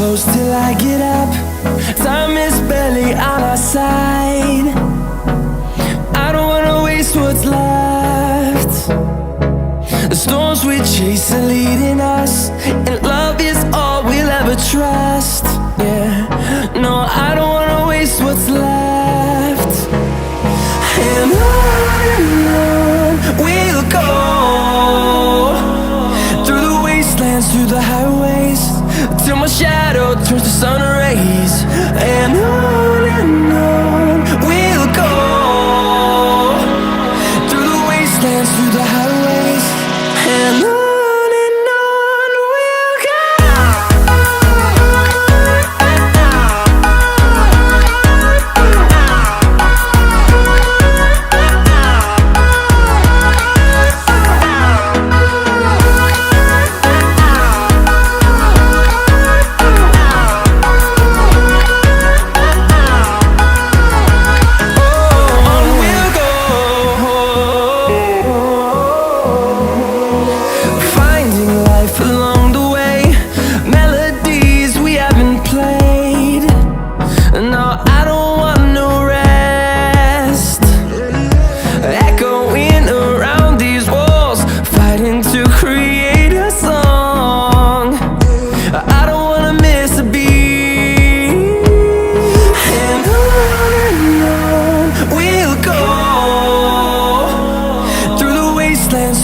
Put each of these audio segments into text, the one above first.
close till I get up. Time is barely on our side. I don't wanna waste what's left. The storms we chase are leading us, and love is all we'll ever trust. Yeah, no, I don't wanna waste what's left. And on we'll go, through the wastelands, through the highways, till my shadow turns to sun rays. And on we'll go, through the wastelands, through the highways, and on.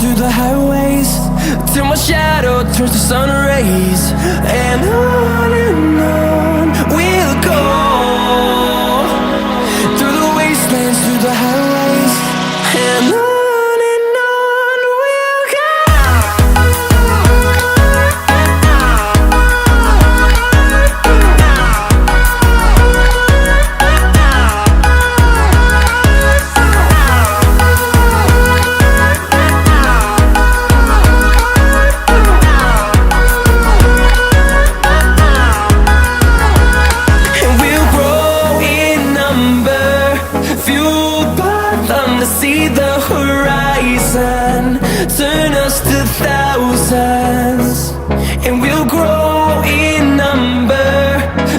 Through the highways, till my shadow turns to sun rays. And on we'll go, through the wastelands, through the highways, and on. See the horizon turn us to thousands, and we'll grow in number,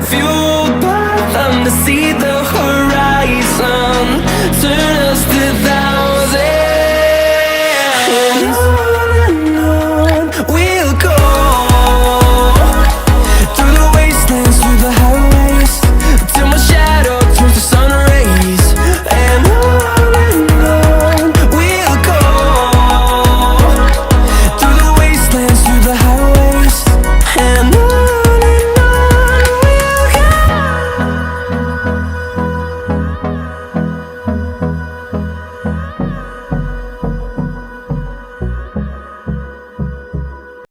fueled by them to see the horizon.